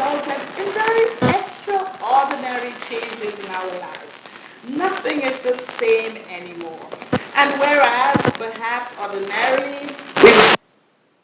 resulted in very extraordinary changes in our lives. Nothing is the same anymore. And whereas perhaps ordinarily we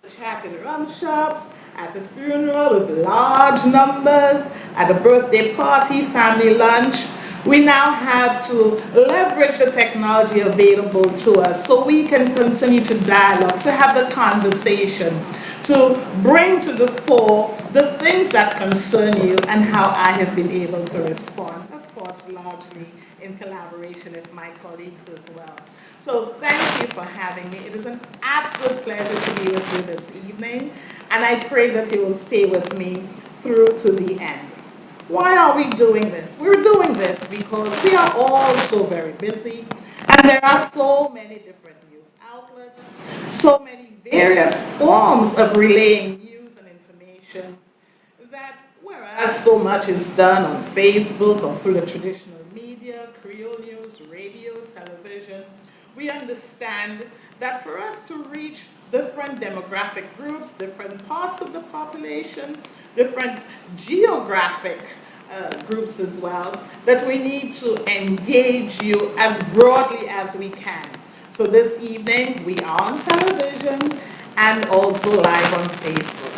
would chat in rum shops, at a funeral with large numbers, at a birthday party, family lunch, we now have to leverage the technology available to us so we can continue to dialogue, to have the conversation, to bring to the fore the things that concern you and how I have been able to respond, of course, largely in collaboration with my colleagues as well. So thank you for having me. It is an absolute pleasure to be with you this evening, and I pray that you will stay with me through to the end. Why are we doing this? We're doing this because we are all so very busy, and there are so many different news outlets, so many various forms of relaying news and information that whereas so much is done on Facebook or through the traditional media, Creole news, radio, television, we understand that for us to reach different demographic groups, different parts of the population, different geographic groups as well, that we need to engage you as broadly as we can. So this evening we are on television and also live on Facebook.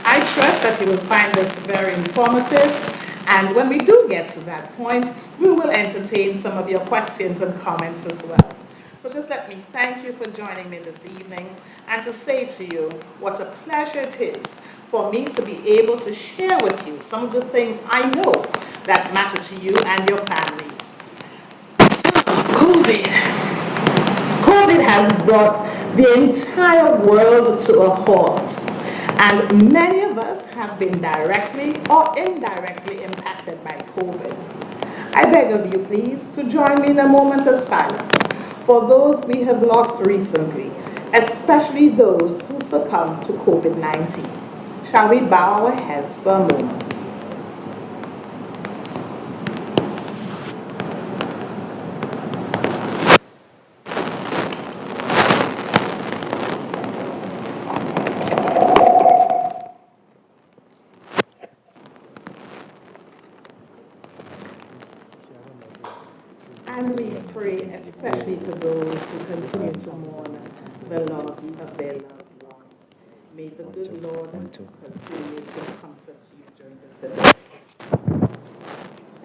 I trust that you will find this very informative, and when we do get to that point, we will entertain some of your questions and comments as well. So just let me thank you for joining me this evening and to say to you what a pleasure it is for me to be able to share with you some of the things I know that matter to you and your families. COVID has brought the entire world to a halt, and many of us have been directly or indirectly impacted by COVID. I beg of you, please, to join me in a moment of silence for those we have lost recently, especially those who succumbed to COVID-19. Shall we bow our heads for a moment? And we pray especially for those who continue to mourn the loss of their loved ones. May the good Lord continue to comfort you during this day.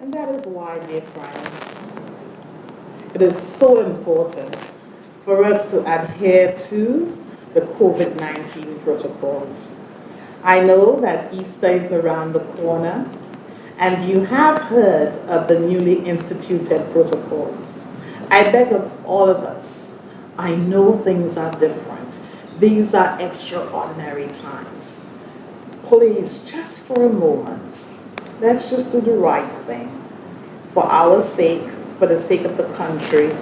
And that is why, dear friends, it is so important for us to adhere to the COVID-19 protocols. I know that Easter is around the corner, and you have heard of the newly instituted protocols. I beg of all of us, I know things are different. These are extraordinary times. Please, just for a moment, let's just do the right thing for our sake, for the sake of the country,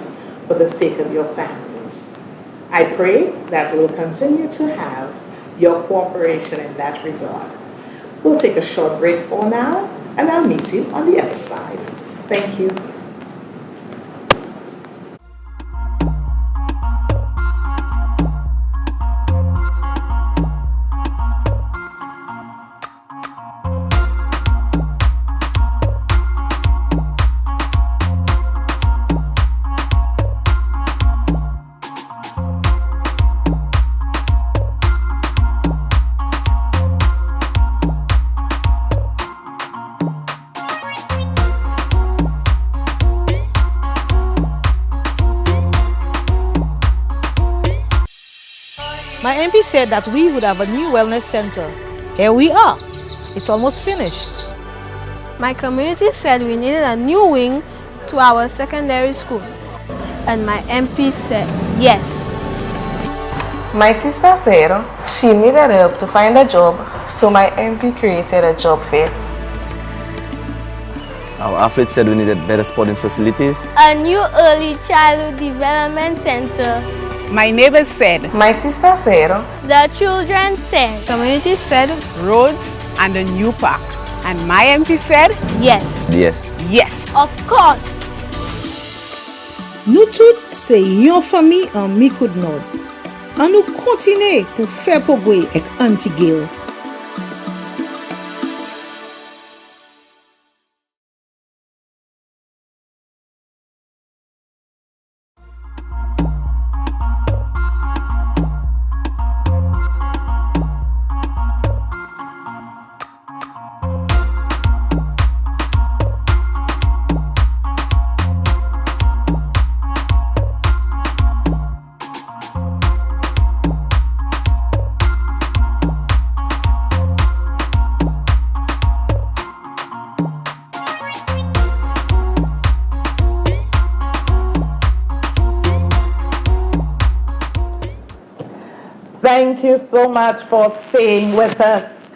for the sake of your families. I pray that we'll continue to have your cooperation in that regard. We'll take a short break for now, and I'll meet you on the other side. Thank you. My MP said that we would have a new wellness center. Here we are. It's almost finished. My community said we needed a new wing to our secondary school. And my MP said yes. My sister said she needed help to find a job, so my MP created a job fair. Our athlete said we needed better sporting facilities. A new early childhood development center. My neighbors said. My sister said. The children said. Community said. Roads and a new park. And my MP said. Yes. Yes. Yes. Of course. Nous tous, c'est yon famille en Mikoud Nord. Et nous continuons pour faire progrès avec Aunty Gale. Thank you so much for staying with us.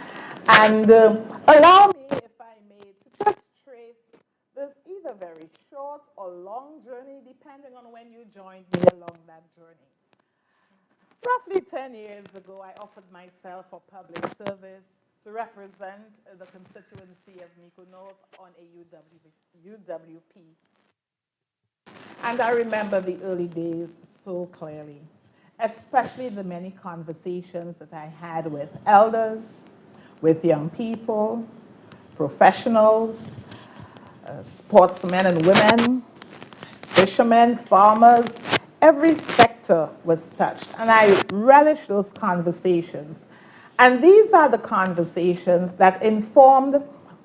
And allow me, if I may, to just trace this either very short or long journey, depending on when you joined me along that journey. Roughly 10 years ago, I offered myself for public service to represent the constituency of Mico North on a UWP. And I remember the early days so clearly, especially the many conversations that I had with elders, with young people, professionals, sportsmen and women, fishermen, farmers. Every sector was touched, and I relish those conversations. And these are the conversations that informed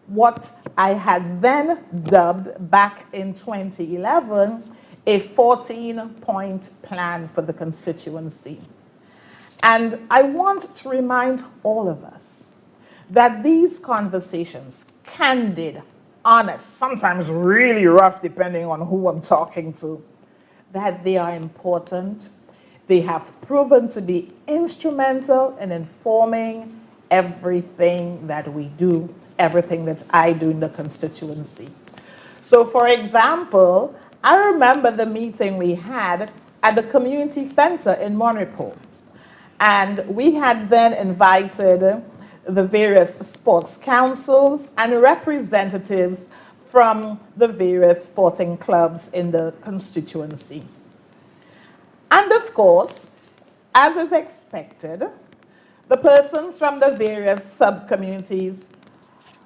what I had then dubbed back in 2011 a 14-point plan for the constituency. And I want to remind all of us that these conversations, candid, honest, sometimes really rough depending on who I'm talking to, that they are important. They have proven to be instrumental in informing everything that we do, everything that I do in the constituency. So for example, I remember the meeting we had at the community center in Monrepo. And we had then invited the various sports councils and representatives from the various sporting clubs in the constituency. And of course, as is expected, the persons from the various sub-communities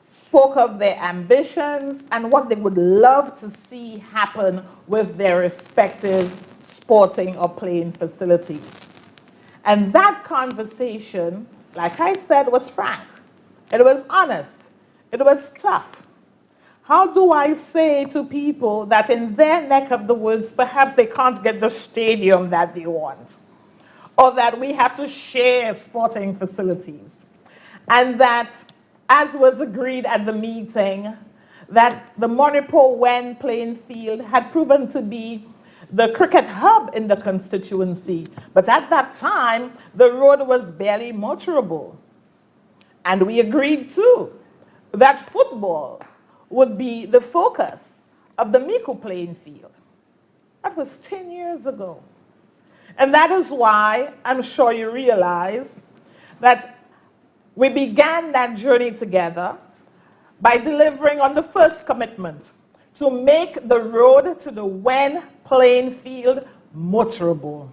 spoke of their ambitions and what they would love to see happen with their respective sporting or playing facilities. And that conversation, like I said, was frank. It was honest. It was tough. How do I say to people that in their neck of the woods, perhaps they can't get the stadium that they want, or that we have to share sporting facilities, and that, as was agreed at the meeting, that the Monrepo Wen playing field had proven to be the cricket hub in the constituency, but at that time, the road was barely motorable. And we agreed too that football would be the focus of the Mico playing field. That was 10 years ago. And that is why I'm sure you realize that we began that journey together by delivering on the first commitment to make the road to the Wen playing field motorable.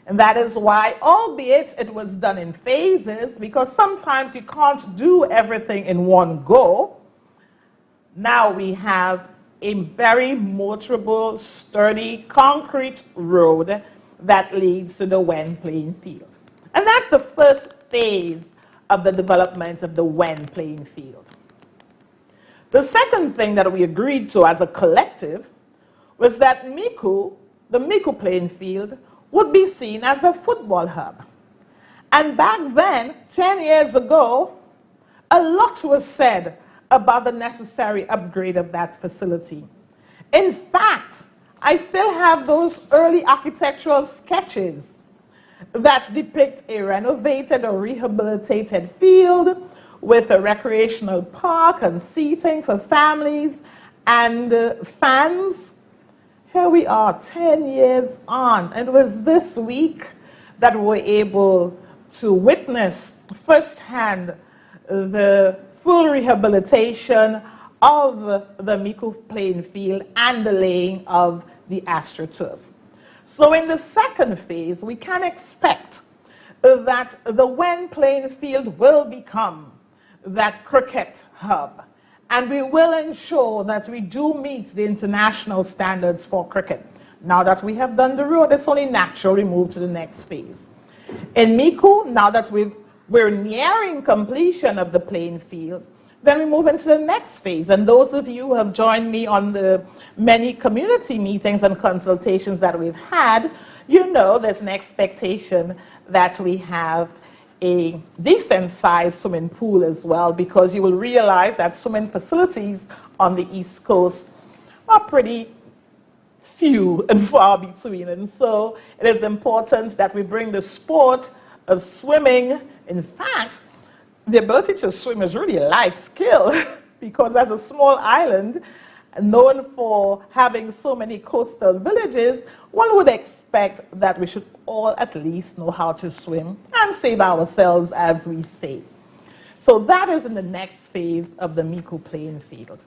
And that is why, albeit it was done in phases, because sometimes you can't do everything in one go, now we have a very motorable, sturdy, concrete road that leads to the Wen playing field. And that's the first phase of the development of the Wen playing field. The second thing that we agreed to as a collective was that Mico, the Mico playing field, would be seen as the football hub. And back then, 10 years ago, a lot was said about the necessary upgrade of that facility. In fact, I still have those early architectural sketches that depict a renovated or rehabilitated field with a recreational park and seating for families and fans. Here we are 10 years on. And it was this week that we were able to witness firsthand the full rehabilitation of the Mico playing field and the laying of the AstroTurf. So in the second phase, we can expect that the Wen playing field will become that cricket hub. And we will ensure that we do meet the international standards for cricket. Now that we have done the road, it's only natural we move to the next phase. In Mico, now that we're nearing completion of the playing field, then we move into the next phase. And those of you who have joined me on the many community meetings and consultations that we've had, you know there's an expectation that we have a decent-sized swimming pool as well, because you will realize that swimming facilities on the East Coast are pretty few and far between. And so it is important that we bring the sport of swimming. In fact, the ability to swim is really a life skill because as a small island known for having so many coastal villages, one would expect that we should all at least know how to swim and save ourselves, as we say. So that is in the next phase of the Miku playing field.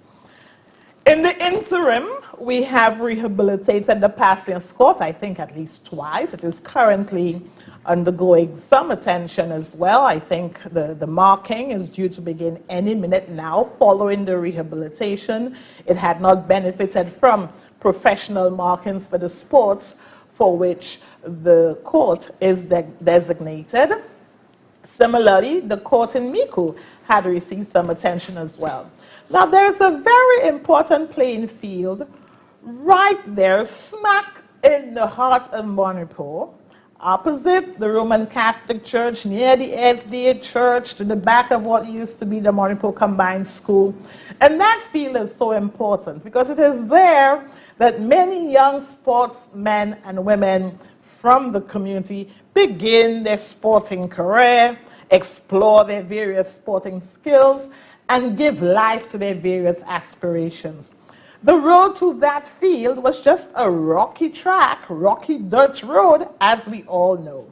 In the interim, we have rehabilitated the Patience Court, I think at least twice. It is currently undergoing some attention as well. I think the marking is due to begin any minute now following the rehabilitation. It had not benefited from professional markings for the sports for which the court is designated. Similarly, the court in Miku had received some attention as well. Now, there's a very important playing field right there, smack in the heart of Manipur, opposite the Roman Catholic Church, near the SDA Church, to the back of what used to be the Manipur Combined School. And that field is so important because it is there that many young sportsmen and women from the community begin their sporting career, explore their various sporting skills, and give life to their various aspirations. The road to that field was just a rocky track, rocky dirt road, as we all know.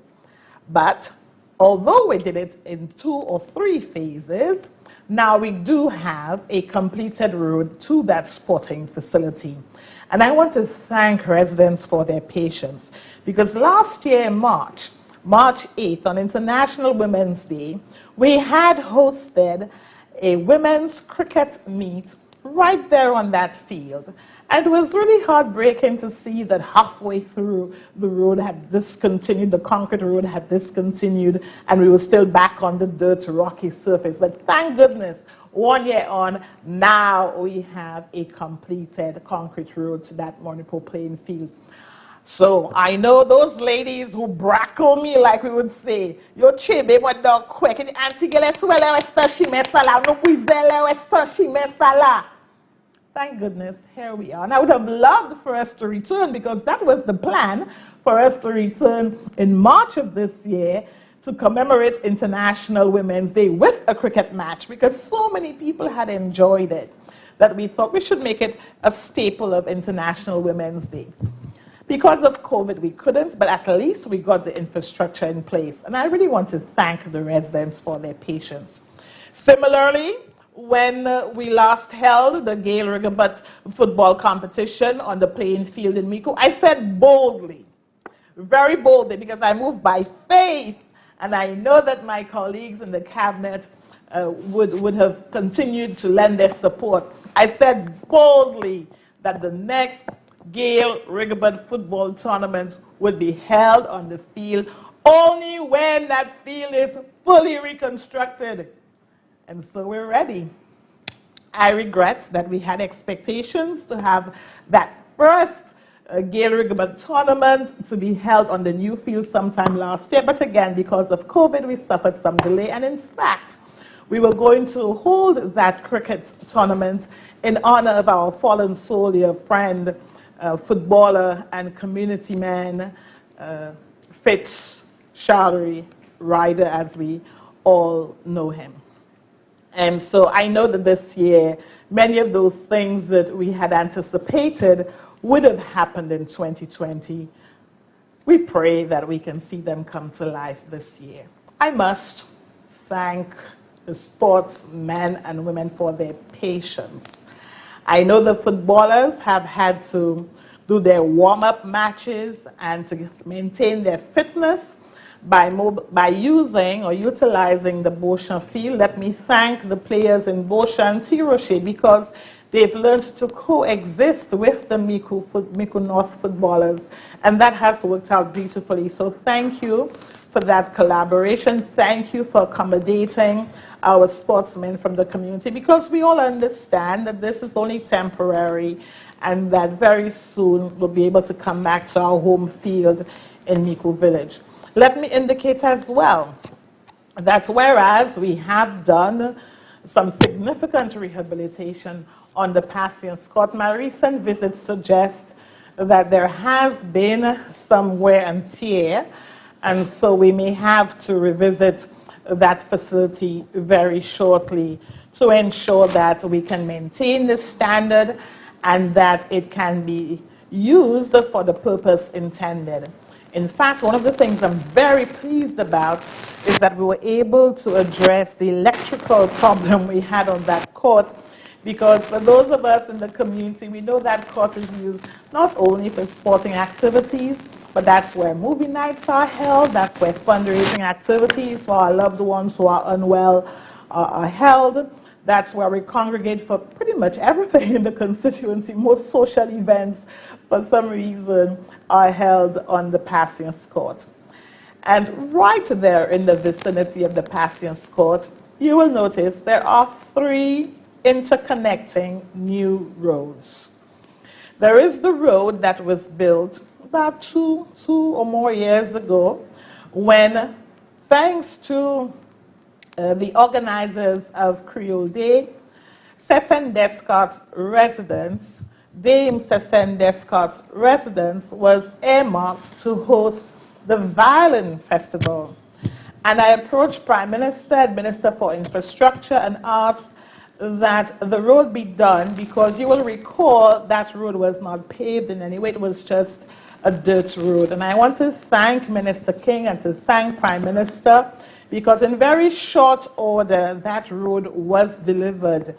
But although we did it in 2 or 3 phases, now we do have a completed road to that sporting facility. And I want to thank residents for their patience, because last year in March 8th, on International Women's Day, we had hosted a women's cricket meet right there on that field. And it was really heartbreaking to see that halfway through the road had discontinued, the concrete road had discontinued, and we were still back on the dirt, rocky surface. But thank goodness, 1 year on, now we have a completed concrete road to that Manipur playing field. So I know those ladies who brackle me, like we would say, yo chebe mo dog quick, and Aunty Gale swele estashi mesala, no buizele estashi mesala. Thank goodness, here we are. And I would have loved for us to return, because that was the plan, for us to return in March of this year to commemorate International Women's Day with a cricket match, because so many people had enjoyed it that we thought we should make it a staple of International Women's Day. Because of COVID, we couldn't, but at least we got the infrastructure in place. And I really want to thank the residents for their patience. Similarly, when we last held the Gale Rigabutt football competition on the playing field in Miku, I said boldly, very boldly, because I moved by faith, and I know that my colleagues in the cabinet would have continued to lend their support. I said boldly that the next Gale Rigabutt football tournament would be held on the field only when that field is fully reconstructed. And so we're ready. I regret that we had expectations to have that first Gale Rigabutt tournament to be held on the new field sometime last year, but again, because of COVID, we suffered some delay. And in fact, we were going to hold that cricket tournament in honor of our fallen soldier friend, footballer and community man, Fitz Shari Ryder, as we all know him. And so I know that this year, many of those things that we had anticipated would have happened in 2020. We pray that we can see them come to life this year. I must thank the sportsmen and women for their patience. I know the footballers have had to do their warm-up matches and to maintain their fitness by using or utilizing the Beauchamp field. Let me thank the players in Beauchamp and T-Rocher, because they've learned to coexist with the Miku North footballers, and that has worked out beautifully. So thank you for that collaboration. Thank you for accommodating our sportsmen from the community, because we all understand that this is only temporary and that very soon we'll be able to come back to our home field in Miku Village. Let me indicate as well that whereas we have done some significant rehabilitation on the Patience Court, my recent visits suggest that there has been some wear and tear And so we may have to revisit that facility very shortly to ensure that we can maintain the standard and that it can be used for the purpose intended. In fact, one of the things I'm very pleased about is that we were able to address the electrical problem we had on that court, because for those of us in the community, we know that court is used not only for sporting activities, but that's where movie nights are held, that's where fundraising activities for our loved ones who are unwell are held. That's where we congregate for pretty much everything in the constituency. Most social events, for some reason, are held on the Patience Court. And right there in the vicinity of the Patience Court, you will notice there are 3 interconnecting new roads. There is the road that was built about two or more years ago when, thanks to the organizers of Creole Day, Cecen Descartes' residence, Dame Cecen Descartes' residence was earmarked to host the Violin Festival. And I approached Prime Minister and Minister for Infrastructure and asked that the road be done, because you will recall that road was not paved in any way, it was just a dirt road. And I want to thank Minister King and to thank Prime Minister, because in very short order that road was delivered.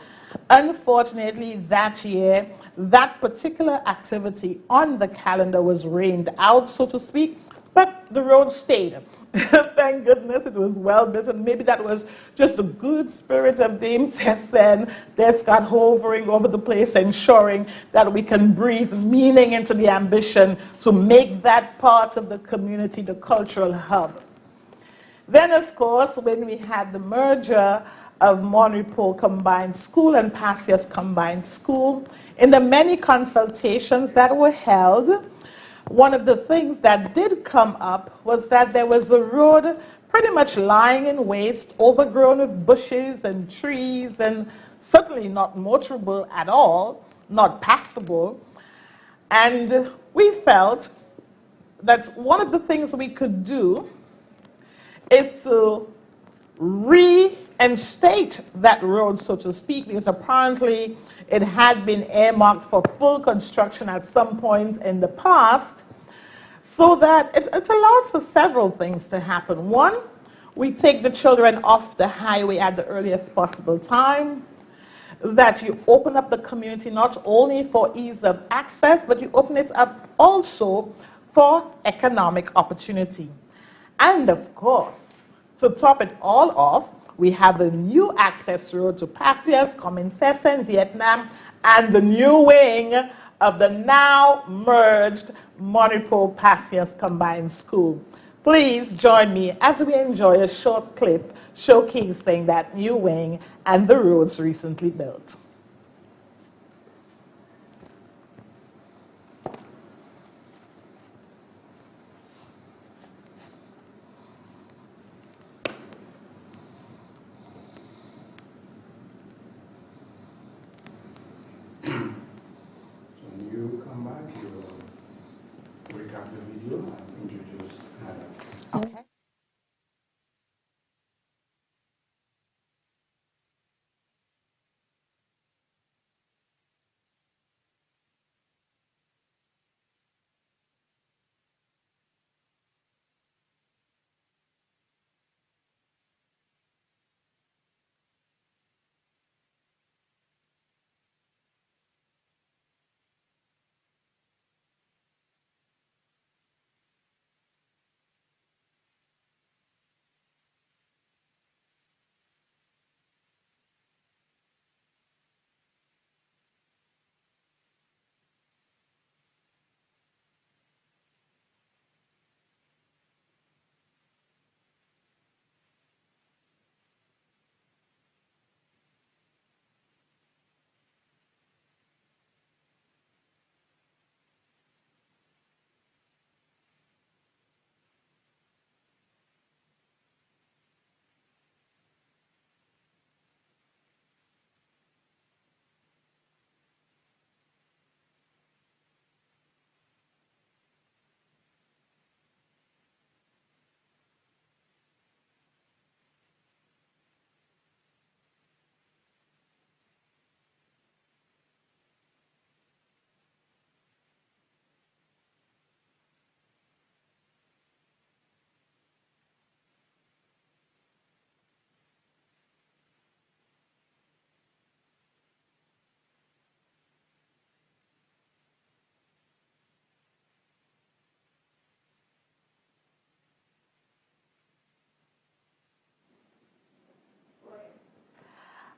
Unfortunately, that year, that particular activity on the calendar was rained out, so to speak, but the road stayed. Thank goodness it was well built, and maybe that was just the good spirit of Dame Cecen Descartes hovering over the place, ensuring that we can breathe meaning into the ambition to make that part of the community the cultural hub. Then, of course, when we had the merger of Monrepo Combined School and Passias Combined School, in the many consultations that were held, one of the things that did come up was that there was a road pretty much lying in waste, overgrown with bushes and trees, and certainly not motorable at all, not passable. And we felt that one of the things we could do is to reinstate that road, so to speak, because apparently it had been earmarked for full construction at some point in the past, so that it allows for several things to happen. One, we take the children off the highway at the earliest possible time, that you open up the community not only for ease of access, but you open it up also for economic opportunity. And of course, to top it all off, we have the new access road to Passias, Cecen, Vietnam, and the new wing of the now merged Monrepo Passias Combined School. Please join me as we enjoy a short clip showcasing that new wing and the roads recently built.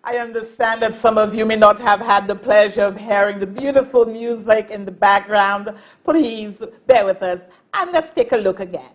I understand that some of you may not have had the pleasure of hearing the beautiful music in the background. Please bear with us and let's take a look again.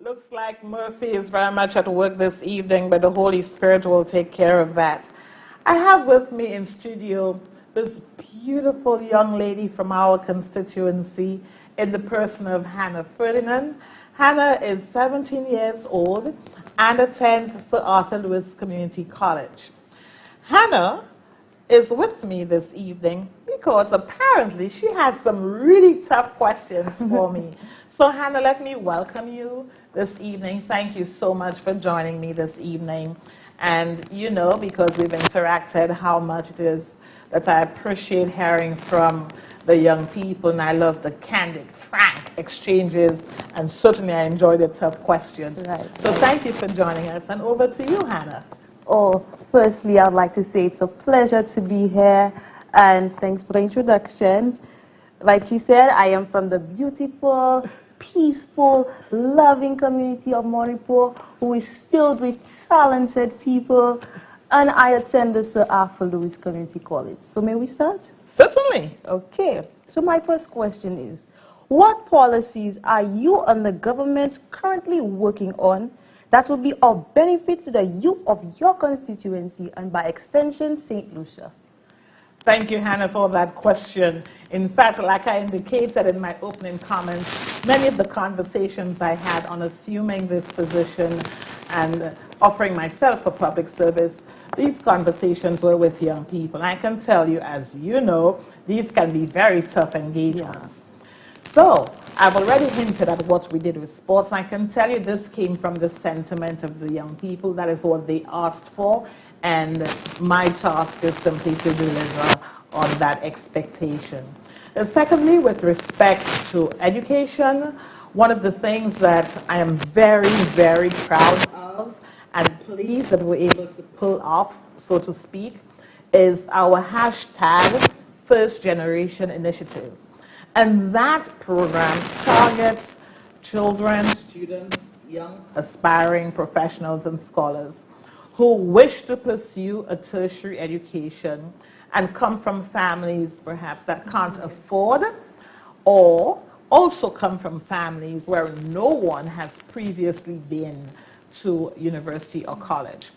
Looks like Murphy is very much at work this evening, but the Holy Spirit will take care of that. I have with me in studio this beautiful young lady from our constituency in the person of Hannah Ferdinand. Hannah is 17 years old and attends Sir Arthur Lewis Community College. Hannah is with me this evening because apparently she has some really tough questions for me. So Hannah, let me welcome you this evening. Thank you so much for joining me this evening. And you know, because we've interacted, how much it is that I appreciate hearing from the young people, and I love the candid, frank exchanges, and certainly I enjoy the tough questions. Right. So thank you for joining us, and over to you, Hannah. Oh, firstly, I'd like to say it's a pleasure to be here, and thanks for the introduction. Like she said, I am from the beautiful, peaceful, loving community of Moripo, who is filled with talented people, and I attend the Sir Arthur Lewis Community College. So may we start? Certainly. Okay, so my first question is, what policies are you and the government currently working on that will be of benefit to the youth of your constituency and by extension, St. Lucia? Thank you, Hannah, for that question. In fact, like I indicated in my opening comments, many of the conversations I had on assuming this position and offering myself for public service, these conversations were with young people. And I can tell you, as you know, these can be very tough engagements. So I've already hinted at what we did with sports. I can tell you this came from the sentiment of the young people. That is what they asked for. And my task is simply to deliver on that expectation. And secondly, with respect to education, one of the things that I am very, very proud of and pleased that we're able to pull off, so to speak, is our hashtag First Generation Initiative. And that program targets children, students, young aspiring professionals and scholars who wish to pursue a tertiary education and come from families perhaps that can't afford, or also come from families where no one has previously been to university or college.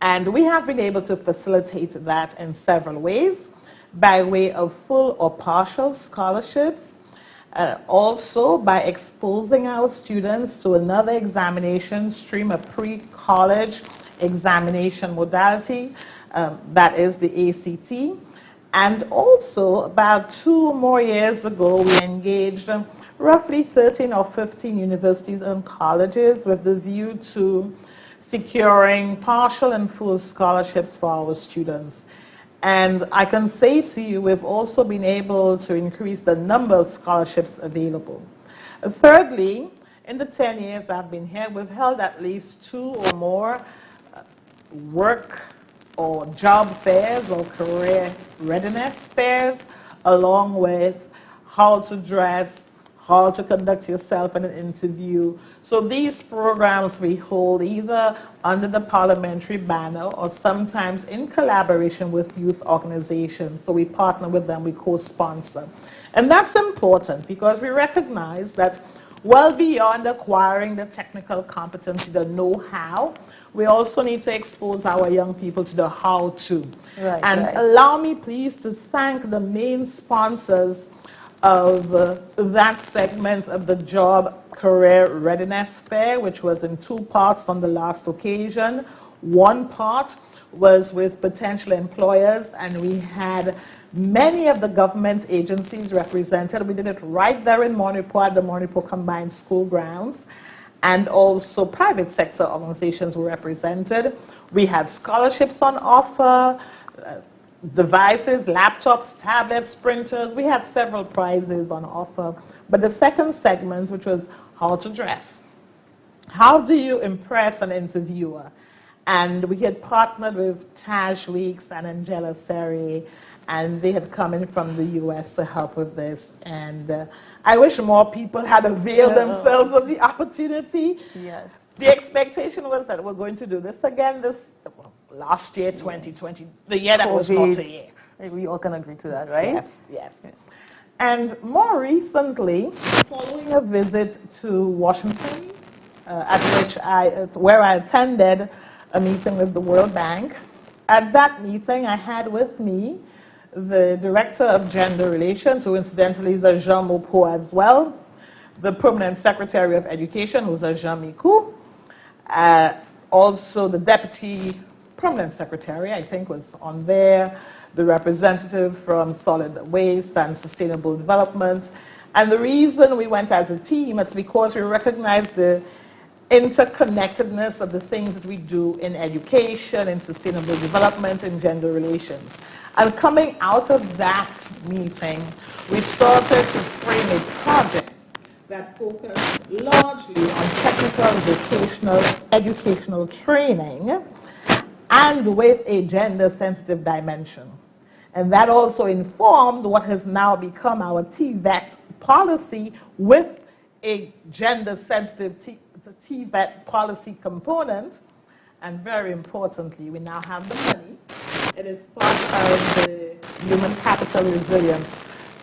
And we have been able to facilitate that in several ways, by way of full or partial scholarships, also by exposing our students to another examination stream, a pre-college examination modality, that is the ACT. And also, about 2 more years ago, we engaged roughly 13 or 15 universities and colleges with the view to securing partial and full scholarships for our students. And I can say to you, we've also been able to increase the number of scholarships available. Thirdly, in the 10 years I've been here, we've held at least 2 or more work or job fairs or career readiness fairs, along with how to dress, how to conduct yourself in an interview. So these programs we hold either under the parliamentary banner or sometimes in collaboration with youth organizations. So we partner with them, we co-sponsor. And that's important because we recognize that well beyond acquiring the technical competency, the know-how, we also need to expose our young people to the how-to. Allow me please to thank the main sponsors of that segment of the Job Career Readiness Fair, which was in 2 parts on the last occasion. One part was with potential employers, and we had many of the government agencies represented. We did it right there in Monipo at the Monipo Combined School grounds, and also private sector organizations were represented. We had scholarships on offer, devices, laptops, tablets, printers. We had several prizes on offer. But the second segment, which was how to dress. How do you impress an interviewer? And we had partnered with Taj Weeks and Angela Seri, and they had come in from the US to help with this. And I wish more people had availed themselves of the opportunity. Yes. The expectation was that we're going to do this again last year, 2020, the year that was not a year. We all can agree to that, right? Yes, yes. And more recently, following a visit to Washington, where I attended a meeting with the World Bank, at that meeting I had with me the Director of Gender Relations, who incidentally is a Jean Mopo as well, the Permanent Secretary of Education, who's a Jean Miku, also the Deputy Permanent Secretary, I think, was on there, the representative from Solid Waste and Sustainable Development. And the reason we went as a team, it's because we recognize the interconnectedness of the things that we do in education, in sustainable development, in gender relations. And coming out of that meeting, we started to frame a project that focused largely on technical, vocational, educational training, and with a gender-sensitive dimension. And that also informed what has now become our TVET policy with a gender-sensitive TVET policy component. And very importantly, we now have the money. It is part of the Human Capital Resilience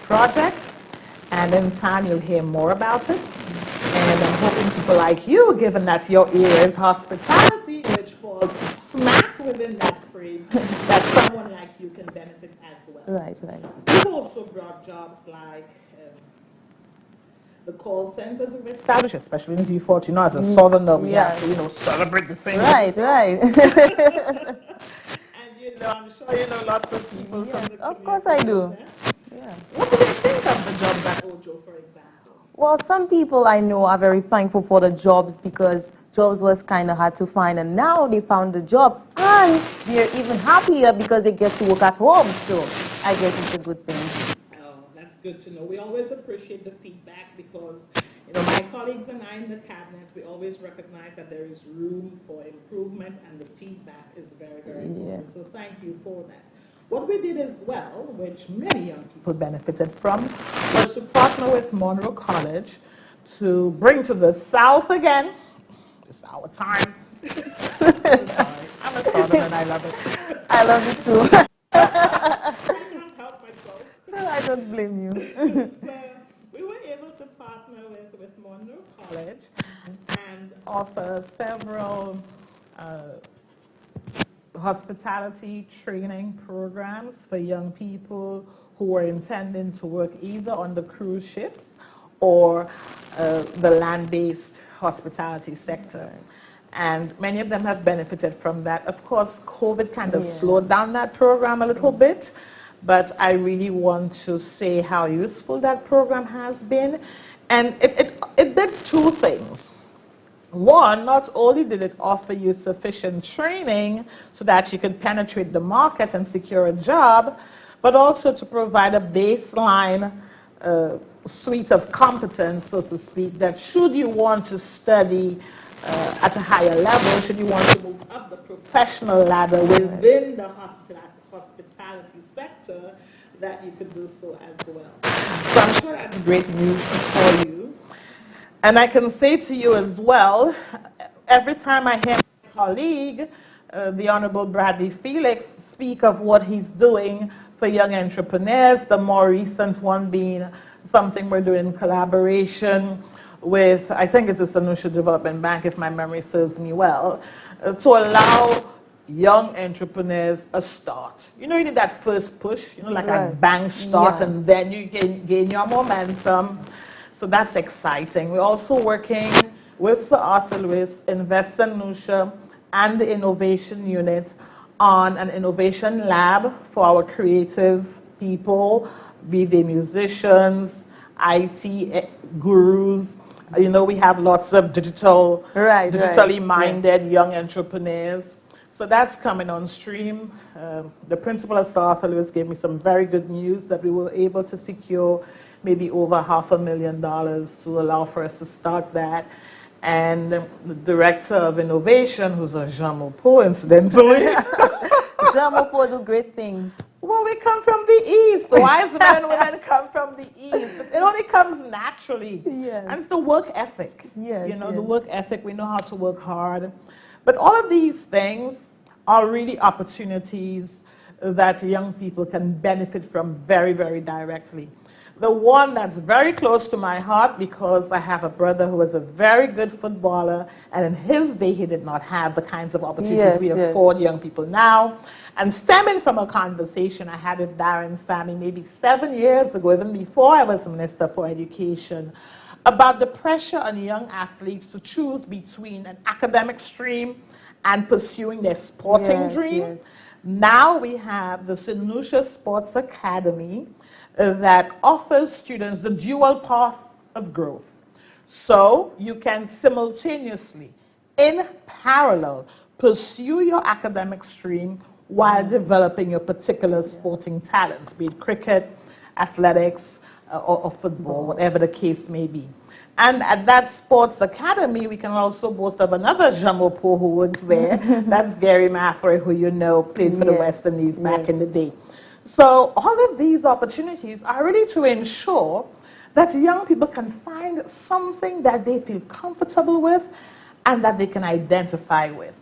Project. And in time, you'll hear more about it. And I'm hoping people like you, given that your area is hospitality, which falls smack within that frame, that someone like you can benefit as well. Right. We've also brought jobs like the call centers we've established, especially in D40. You know, as a southerner, we have to, celebrate the things. Right. And, I'm sure you know lots of people from the Of course I do. Yeah. What do you think of the jobs at Ojo, for example? Well, some people I know are very thankful for the jobs because jobs was kind of hard to find, and now they found the job, and they're even happier because they get to work at home. So I guess it's a good thing. Oh, that's good to know. We always appreciate the feedback because, my colleagues and I in the cabinet, we always recognize that there is room for improvement, and the feedback is very, very important. So thank you for that. What we did as well, which many young people benefited from, was to partner with Monroe College to bring to the South again. It's our time. I'm a Southern and I love it. I love it too. I can't help myself. I don't blame you. So we were able to partner with Monroe College and offer several hospitality training programs for young people who are intending to work either on the cruise ships or the land-based hospitality sector. And many of them have benefited from that. Of course, COVID kind of slowed down that program a little bit, but I really want to say how useful that program has been. And it did 2 things. One, not only did it offer you sufficient training so that you could penetrate the market and secure a job, but also to provide a baseline suite of competence, so to speak, that should you want to study at a higher level, should you want to move up the professional ladder within the hospitality sector, that you could do so as well. So I'm sure that's great news for you. And I can say to you as well, every time I hear my colleague, the Honorable Bradley Felix, speak of what he's doing for young entrepreneurs, the more recent one being something we're doing in collaboration with, I think it's the Lucia Development Bank, if my memory serves me well, to allow young entrepreneurs a start. You know, you need that first push, you know, like a bang start, and then you gain your momentum. So that's exciting. We're also working with Sir Arthur Lewis, Invest in Lucia, and the Innovation Unit on an innovation lab for our creative people, be they musicians, IT gurus. You know, we have lots of digitally minded young entrepreneurs. So that's coming on stream. The principal of Sir Arthur Lewis gave me some very good news that we were able to secure maybe over $500,000 to allow for us to start that. And the director of innovation, who's a Jean Maupeou, incidentally. Jean Maupeou do great things. Well, we come from the East. Wise men and women come from the East. It only comes naturally. Yes. And it's the work ethic. Yes, you know, the work ethic. We know how to work hard. But all of these things are really opportunities that young people can benefit from very, very directly. The one that's very close to my heart, because I have a brother who was a very good footballer, and in his day he did not have the kinds of opportunities we afford young people now. And stemming from a conversation I had with Darren Sammy maybe 7 years ago, even before I was Minister for Education, about the pressure on young athletes to choose between an academic stream and pursuing their sporting dream. Now we have the St. Lucia Sports Academy that offers students the dual path of growth. So you can simultaneously, in parallel, pursue your academic stream while developing your particular sporting talent, be it cricket, athletics, or football, whatever the case may be. And at that sports academy, we can also boast of another Jean Maupeou who works there. That's Gary Mathray, who you know played for the West Indies back in the day. So all of these opportunities are really to ensure that young people can find something that they feel comfortable with and that they can identify with.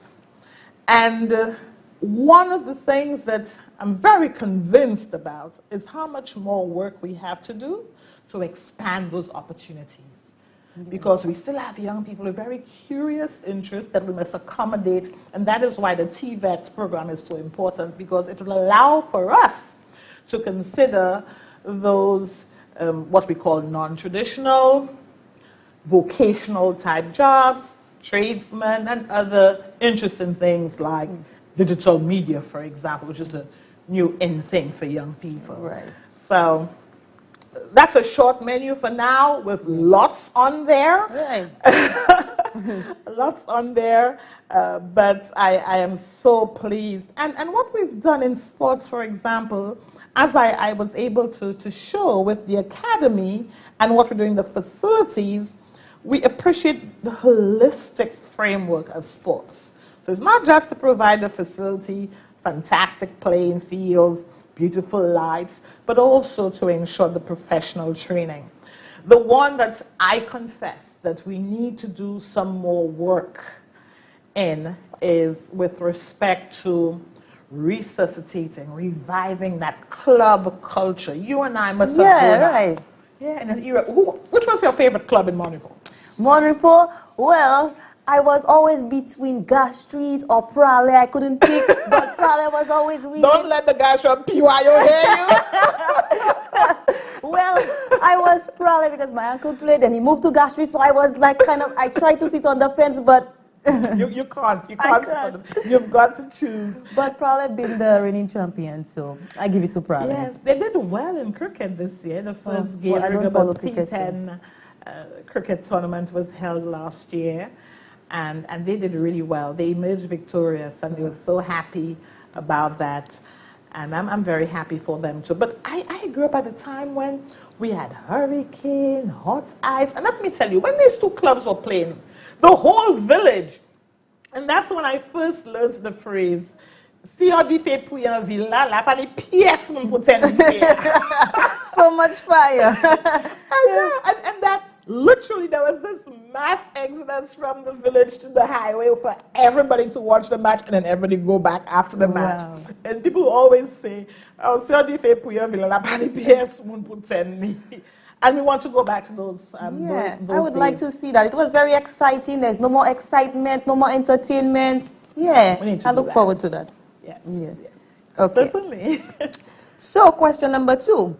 And one of the things that I'm very convinced about is how much more work we have to do to expand those opportunities. Because we still have young people with very curious interests that we must accommodate, and that is why the TVET program is so important, because it will allow for us to consider those what we call non-traditional, vocational type jobs, tradesmen, and other interesting things like digital media, for example, which is the new in thing for young people. Right. So that's a short menu for now with lots on there. Right. Lots on there, but I am so pleased. And what we've done in sports, for example, as I was able to show with the academy and what we're doing in the facilities, we appreciate the holistic framework of sports. So it's not just to provide the facility, fantastic playing fields, beautiful lights, but also to ensure the professional training. The one that I confess that we need to do some more work in is with respect to resuscitating, reviving that club culture. You and I must have grown up. Right. Yeah, in an era. Which was your favorite club in Monaco? Monaco, well, I was always between Gas Street or Prale. I couldn't pick, but Prale was always winning. Don't let the guys from PYO hear you. Well, I was Prale because my uncle played and he moved to Gas Street, so I was like I tried to sit on the fence, but you can't. You can't. You've got to choose. But Prale been the reigning champion, so I give it to Prale. Yes, they did well in cricket this year. The first game I don't of follow the cricket, T10 cricket tournament was held last year, and they did really well. They emerged victorious, and they were so happy about that. And I'm very happy for them too. But I grew up at a time when we had Hurricane, Hot Ice, and let me tell you, when these two clubs were playing, the whole village, and that's when I first learned the phrase, si on dit fait pour yon ville là, là pas des pièces mon pour ten So much fire. and that literally there was this mass exodus from the village to the highway for everybody to watch the match and then everybody go back after the match. Wow. And people always say, oh, si on dit fait pour yon ville là, pas des pièces mon pour ten. And we want to go back to those. Yeah, those I would like days. to see that. It was very exciting. There's no more excitement, no more entertainment. Yeah, We need to I do look that. forward to that. Yes. Yes. Yes. Okay. Certainly. So, question number 2.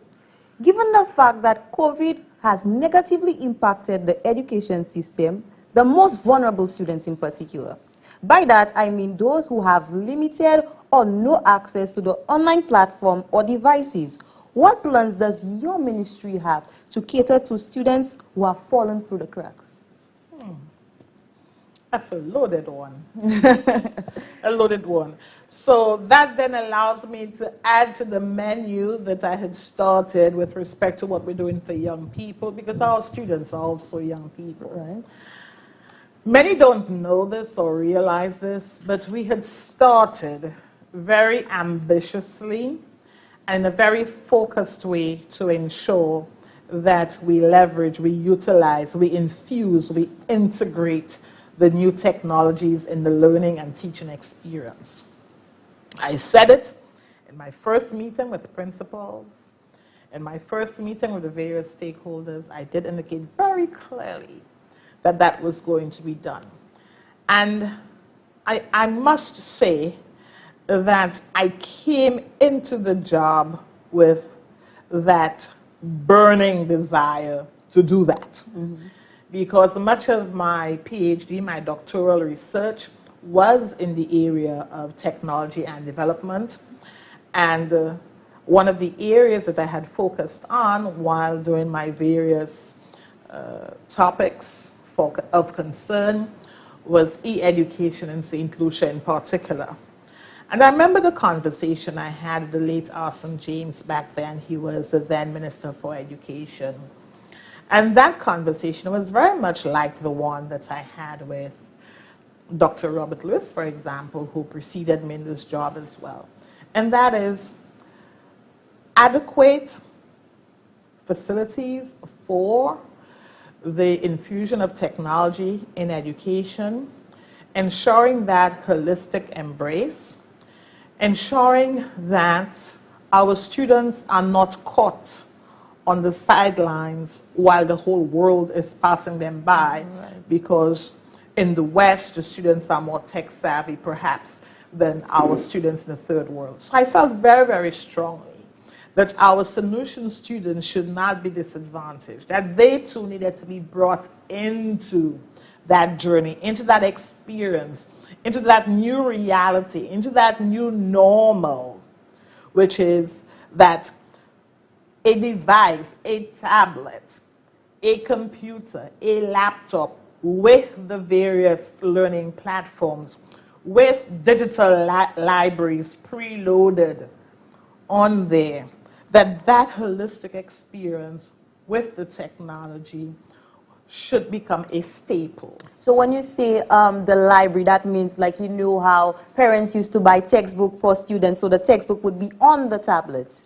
Given the fact that COVID has negatively impacted the education system, the most vulnerable students in particular, by that I mean those who have limited or no access to the online platform or devices, what plans does your ministry have to cater to students who have fallen through the cracks? That's a loaded one. A loaded one. So that then allows me to add to the menu that I had started with respect to what we're doing for young people, because our students are also young people. Right. Many don't know this or realize this, but we had started very ambitiously and in a very focused way to ensure that we leverage, we utilize, we infuse, we integrate the new technologies in the learning and teaching experience. I said it in my first meeting with the principals, in my first meeting with the various stakeholders. I did indicate very clearly that that was going to be done. And I must say that I came into the job with that burning desire to do that. Because much of my PhD, my doctoral research, was in the area of technology and development. And one of the areas that I had focused on while doing my various topics of concern was e-education in St. Lucia in particular. And I remember the conversation I had with the late Arson James back then. He was the then Minister for Education. And that conversation was very much like the one that I had with Dr. Robert Lewis, for example, who preceded me in this job as well. And that is adequate facilities for the infusion of technology in education, ensuring that holistic embrace, ensuring that our students are not caught on the sidelines while the whole world is passing them by, because in the West, the students are more tech savvy, perhaps, than our students in the third world. So I felt very, very strongly that our solution students should not be disadvantaged, that they too needed to be brought into that journey, into that experience, into that new reality, into that new normal, which is that a device, a tablet, a computer, a laptop with the various learning platforms, with digital libraries preloaded on there, that holistic experience with the technology should become a staple. So when you say the library, that means like you know how parents used to buy textbook for students, so the textbook would be on the tablets.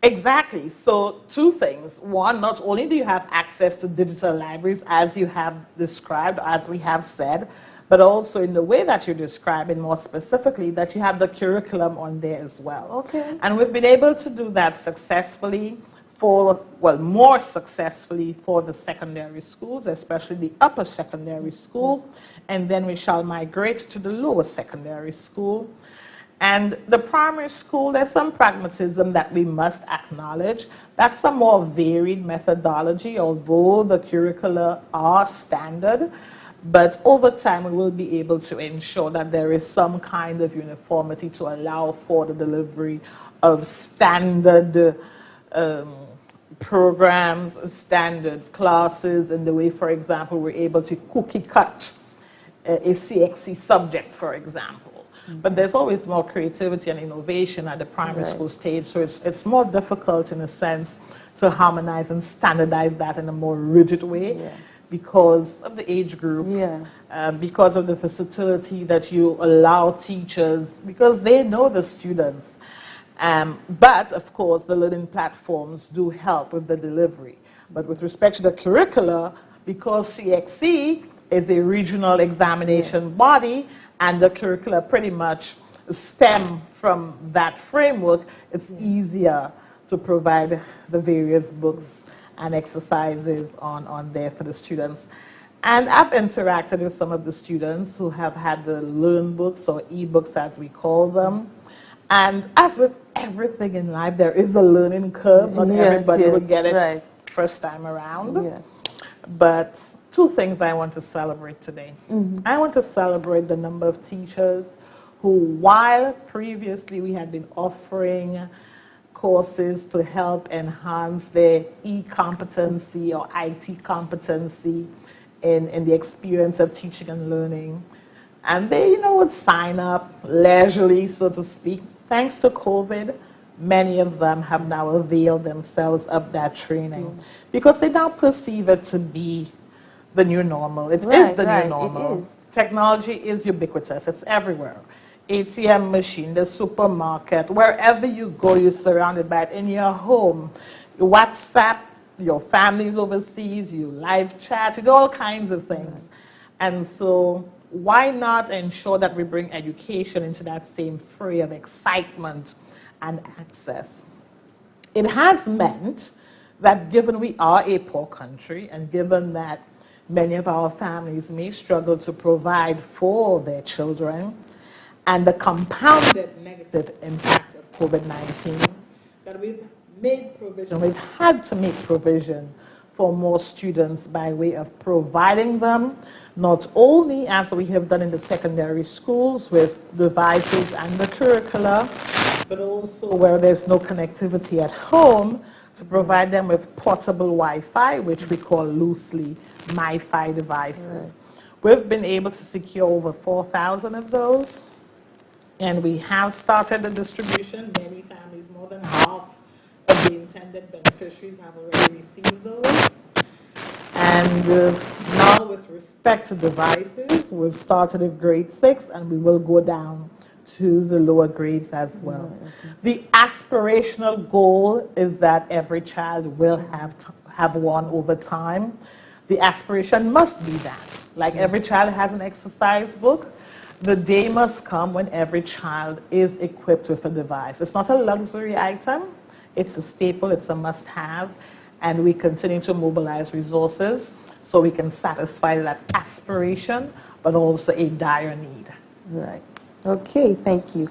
Exactly. So two things. One, not only do you have access to digital libraries as you have described, as we have said, but also in the way that you're describing more specifically, that you have the curriculum on there as well. Okay. And we've been able to do that successfully for, well, more successfully for the secondary schools, especially the upper secondary school, and then we shall migrate to the lower secondary school. And the primary school, there's some pragmatism that we must acknowledge. That's a more varied methodology, although the curricula are standard. But over time, we will be able to ensure that there is some kind of uniformity to allow for the delivery of standard programs, standard classes, in the way, for example, we're able to cookie cut a CXC subject, for example. But there's always more creativity and innovation at the primary school stage, so it's more difficult in a sense to harmonize and standardize that in a more rigid way. because of the age group, because of the versatility that you allow teachers, because they know the students. But of course, the learning platforms do help with the delivery. But with respect to the curricula, because CXC is a regional examination body and the curricula pretty much stem from that framework, it's easier to provide the various books and exercises on there for the students. And I've interacted with some of the students who have had the learn books or e-books as we call them. And as with everything in life, there is a learning curve. Not everybody would get it first time around. Yes. But two things I want to celebrate today. I want to celebrate the number of teachers who, while previously we had been offering courses to help enhance their e-competency or IT competency in the experience of teaching and learning, and they, would sign up leisurely, so to speak. Thanks to COVID, many of them have now availed themselves of that training because they now perceive it to be the new normal. It is the new normal. It is. Technology is ubiquitous. It's everywhere. ATM machine, the supermarket, wherever you go, you're surrounded by it. In your home, your WhatsApp, your family's overseas, you live chat, you do all kinds of things. And so why not ensure that we bring education into that same fray of excitement and access? It has meant that given we are a poor country and given that many of our families may struggle to provide for their children and the compounded negative impact of COVID-19, that we've made provision, we've had to make provision for more students by way of providing them not only as we have done in the secondary schools with devices and the curricula, but also where there's no connectivity at home to provide them with portable Wi-Fi, which we call loosely MiFi devices. We've been able to secure over 4,000 of those, and we have started the distribution. Many families, more than half of the intended beneficiaries, have already received those. And now with respect to devices, we've started with grade 6 and we will go down to the lower grades as well. The aspirational goal is that every child will have one over time. The aspiration must be that. Like every child has an exercise book, the day must come when every child is equipped with a device. It's not a luxury item, it's a staple, it's a must-have. And we continue to mobilize resources so we can satisfy that aspiration, but also a dire need. Right. Okay, thank you.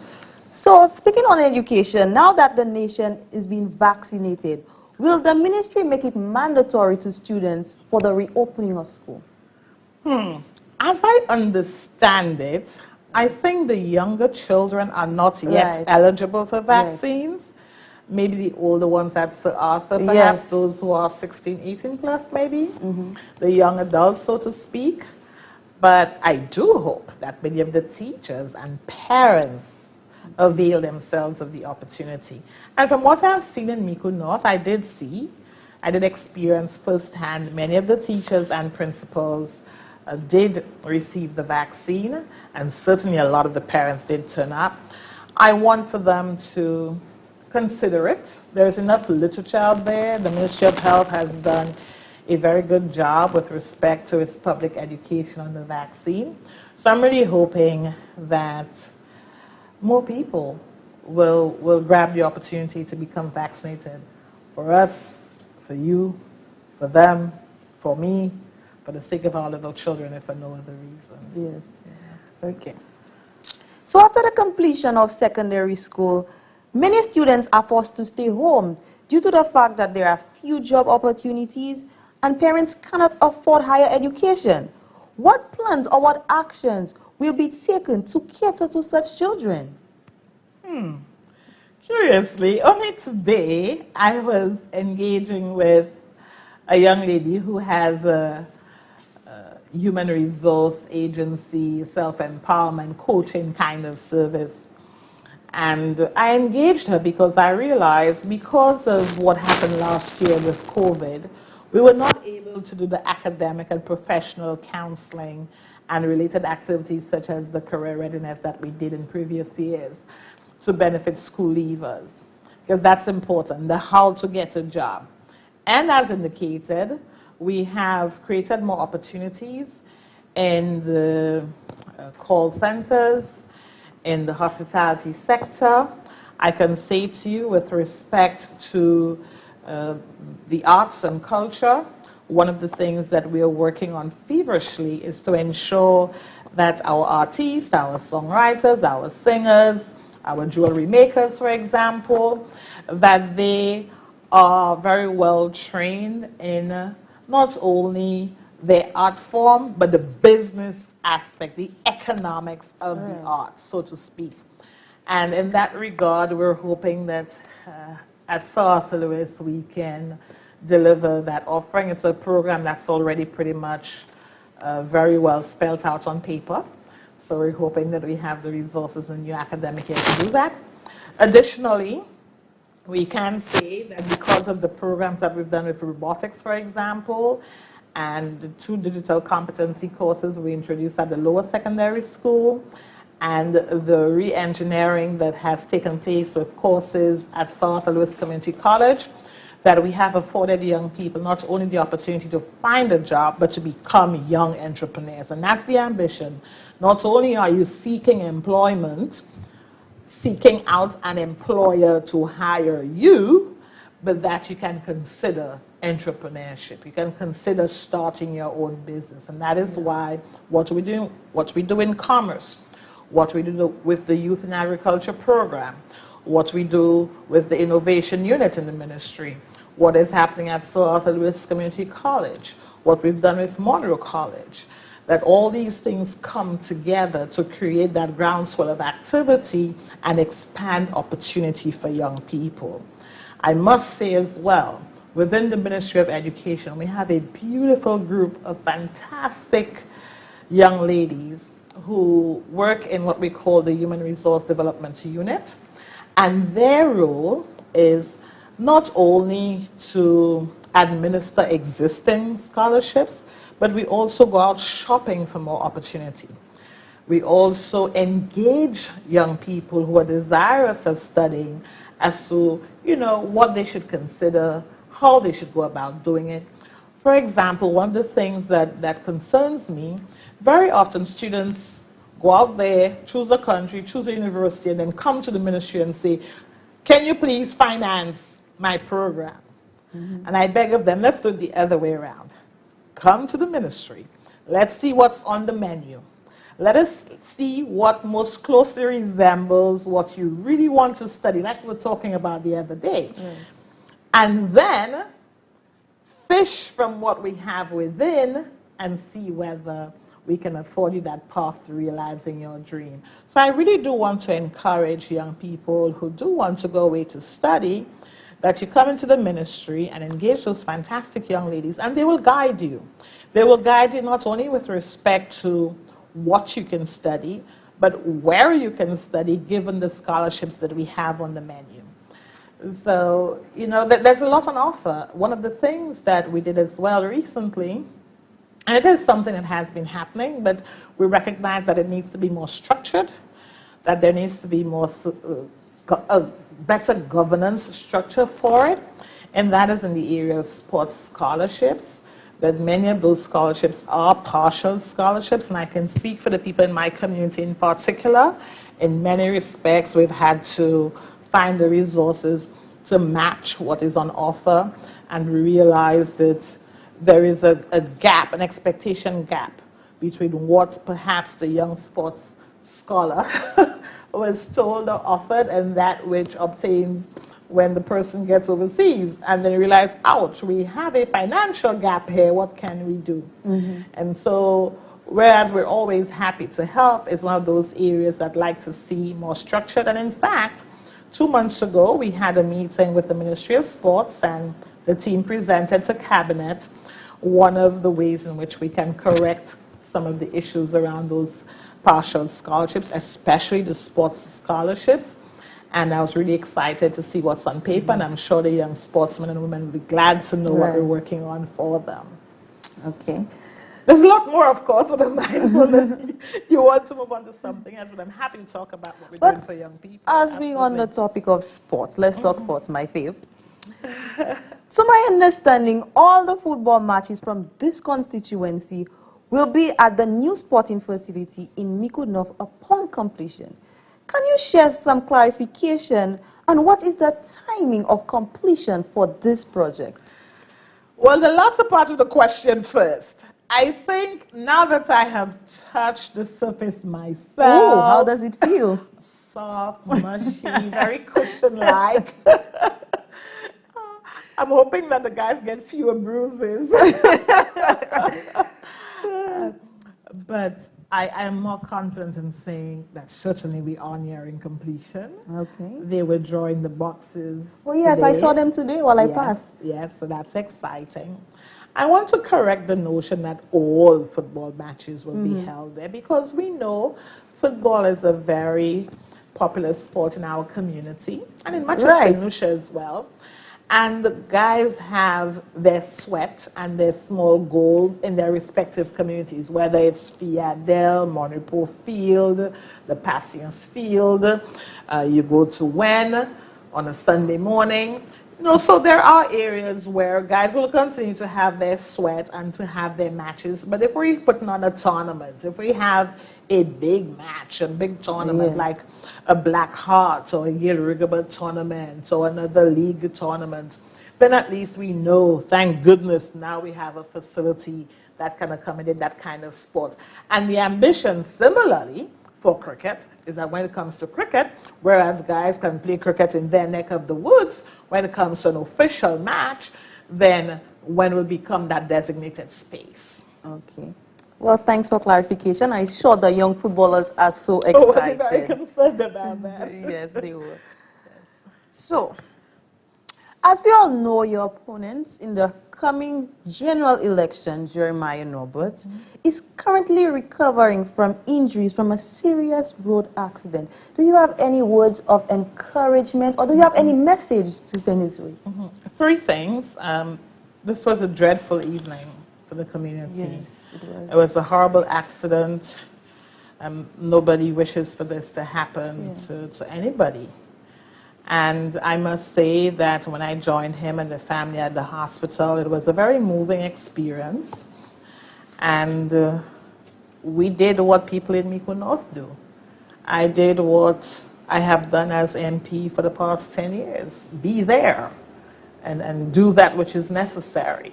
So speaking on education, now that the nation is being vaccinated, will the ministry make it mandatory to students for the reopening of school? As I understand it, I think the younger children are not yet eligible for vaccines. Maybe the older ones at Sir Arthur, perhaps those who are 16, 18 plus maybe, the young adults, so to speak. But I do hope that many of the teachers and parents avail themselves of the opportunity. And from what I've seen in Mico North, I did experience firsthand many of the teachers and principals did receive the vaccine, and certainly a lot of the parents did turn up. I want for them to consider it. There's enough literature out there. The Ministry of Health has done a very good job with respect to its public education on the vaccine. So I'm really hoping that more people will grab the opportunity to become vaccinated. For us, for you, for them, for me, for the sake of our little children, if for no other reason. Okay. So after the completion of secondary school, many students are forced to stay home due to the fact that there are few job opportunities and parents cannot afford higher education. What plans or what actions will be taken to cater to such children? Curiously, only today I was engaging with a young lady who has a human resource agency, self-empowerment, coaching kind of service. And I engaged her because I realized, because of what happened last year with COVID, We were not able to do the academic and professional counseling and related activities such as the career readiness that we did in previous years to benefit school leavers, because that's important, the how to get a job. And as indicated, we have created more opportunities in the call centers, in the hospitality sector. I can say to you with respect to the arts and culture, one of the things that we are working on feverishly is to ensure that our artists, our songwriters, our singers, our jewelry makers, for example, that they are very well trained in not only their art form, but the business aspect, the economics of the art, so to speak. And in that regard, we're hoping that at Sir Arthur Lewis we can deliver that offering. It's a program that's already pretty much very well spelled out on paper. So we're hoping that we have the resources in the new academic year to do that. Additionally, we can say that because of the programs that we've done with robotics, for example, and the 2 digital competency courses we introduced at the lower secondary school, and the re-engineering that has taken place with courses at Sir Arthur Lewis Community College, that we have afforded young people not only the opportunity to find a job, but to become young entrepreneurs. And that's the ambition. Not only are you seeking employment, seeking out an employer to hire you, but that you can consider entrepreneurship. You can consider starting your own business. And that is why what we do in commerce, what we do with the Youth in Agriculture program, what we do with the innovation unit in the ministry, what is happening at Sir Arthur Lewis Community College, what we've done with Monroe College, that all these things come together to create that groundswell of activity and expand opportunity for young people. I must say as well, within the Ministry of Education, we have a beautiful group of fantastic young ladies who work in what we call the Human Resource Development Unit. And their role is not only to administer existing scholarships, but we also go out shopping for more opportunity. We also engage young people who are desirous of studying as to, what they should consider, how they should go about doing it. For example, one of the things that concerns me, very often students go out there, choose a country, choose a university, and then come to the ministry and say, can you please finance my program? And I beg of them, let's do it the other way around. Come to the ministry. Let's see what's on the menu. Let us see what most closely resembles what you really want to study, like we were talking about the other day. And then fish from what we have within and see whether we can afford you that path to realizing your dream. So I really do want to encourage young people who do want to go away to study, that you come into the ministry and engage those fantastic young ladies, and they will guide you. They will guide you not only with respect to what you can study, but where you can study given the scholarships that we have on the menu. So, there's a lot on offer. One of the things that we did as well recently, and it is something that has been happening, but we recognize that it needs to be more structured, that there needs to be more better governance structure for it, and that is in the area of sports scholarships. That many of those scholarships are partial scholarships, and I can speak for the people in my community in particular. In many respects, we've had to find the resources to match what is on offer, and we realize that there is a gap, an expectation gap, between what perhaps the young sports scholar was told or offered and that which obtains when the person gets overseas, and then you realize, ouch, we have a financial gap here, what can we do? And so, whereas we're always happy to help, it's one of those areas that I'd like to see more structured. And in fact, 2 months ago, we had a meeting with the Ministry of Sports, and the team presented to Cabinet one of the ways in which we can correct some of the issues around those partial scholarships, especially the sports scholarships. And I was really excited to see what's on paper, and I'm sure the young sportsmen and women will be glad to know what we're working on for them. Okay. There's a lot more, of course, but I'm mindful that you want to move on to something else, but I'm happy to talk about what we're doing for young people. As we on the topic of sports, let's talk sports, my fave. To my understanding, all the football matches from this constituency will be at the new sporting facility in Mico North upon completion. Can you share some clarification on what is the timing of completion for this project? Well, the latter part of the question first. I think now that I have touched the surface myself. Oh, how does it feel? Soft, mushy, very cushion-like. I'm hoping that the guys get fewer bruises. But I am more confident in saying that certainly we are nearing completion. Okay. They were drawing the boxes. Oh, yes, today. I saw them today while I passed. Yes, so that's exciting. I want to correct the notion that all football matches will be held there, because we know football is a very popular sport in our community and in much of St. Lucia as well. And the guys have their sweat and their small goals in their respective communities, whether it's Fiadel, Monipo Field, the Patience Field, you go to Wen on a Sunday morning. You know, so there are areas where guys will continue to have their sweat and to have their matches. But if we're putting on a tournament, if we have a big match, a big tournament like a Black Heart or a Yale tournament or another league tournament, then at least we know, thank goodness, now we have a facility that can accommodate that kind of sport. And the ambition, similarly, for cricket is that when it comes to cricket, whereas guys can play cricket in their neck of the woods, when it comes to an official match, then when will become that designated space. Okay. Well, thanks for clarification. I'm sure the young footballers are so excited. Oh, very concerned about that. Yes, they were. So, as we all know, your opponents in the coming general election, Jeremiah Norbert, is currently recovering from injuries from a serious road accident. Do you have any words of encouragement, or do you have any message to send his way? Three things. This was a dreadful evening for the community. Yes, it was. It was a horrible accident. Nobody wishes for this to happen to anybody. And I must say that when I joined him and the family at the hospital, it was a very moving experience. And we did what people in Mico North do. I did what I have done as MP for the past 10 years. Be there and do that which is necessary.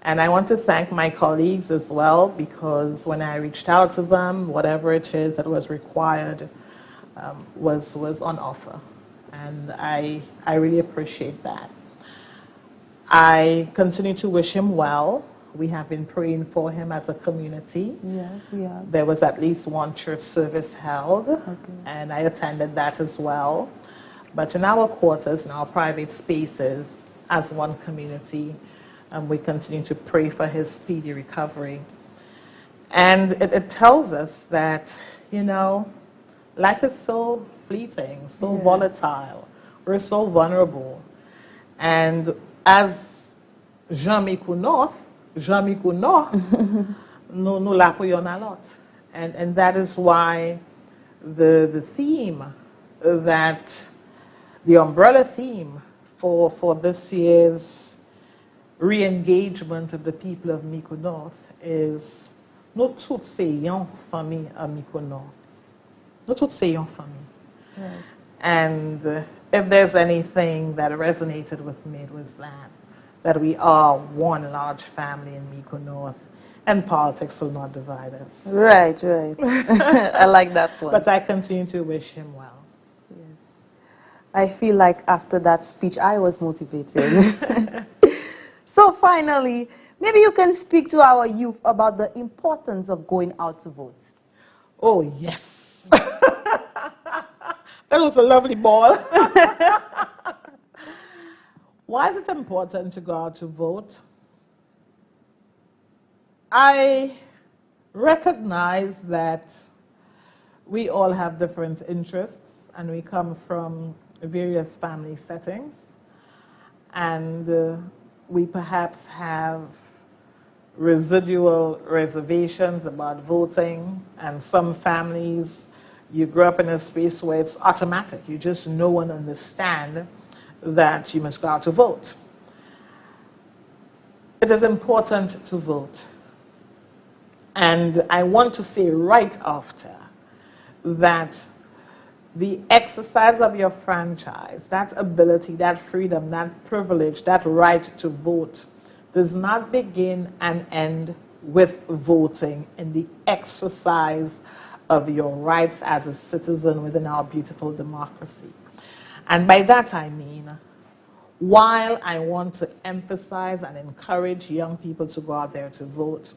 And I want to thank my colleagues as well, because when I reached out to them, whatever it is that was required was on offer. And I really appreciate that. I continue to wish him well. We have been praying for him as a community. Yes, we are. There was at least one church service held, and I attended that as well. But in our quarters, in our private spaces, as one community, we continue to pray for his speedy recovery. And it tells us that, you know, life is so fleeting, so volatile. We're so vulnerable. And as Jean-Mico North, nous l'appuyons a lot. And that is why the theme that, the umbrella theme for this year's re-engagement of the people of Mico North is nous tous sayons famille à Mico North. Nous tous sayons famille. Right. And if there's anything that resonated with me, it was that we are one large family in Mico North, and politics will not divide us. Right, right. I like that one. But I continue to wish him well. Yes. I feel like after that speech, I was motivated. So finally, maybe you can speak to our youth about the importance of going out to vote. Oh, yes. That was a lovely ball. Why is it important to go out to vote? I recognize that we all have different interests and we come from various family settings, and we perhaps have residual reservations about voting, and some families, you grew up in a space where it's automatic. You just know and understand that you must go out to vote. It is important to vote. And I want to say right after that the exercise of your franchise, that ability, that freedom, that privilege, that right to vote does not begin and end with voting in the exercise of your rights as a citizen within our beautiful democracy. And by that I mean, while I want to emphasize and encourage young people to go out there to vote,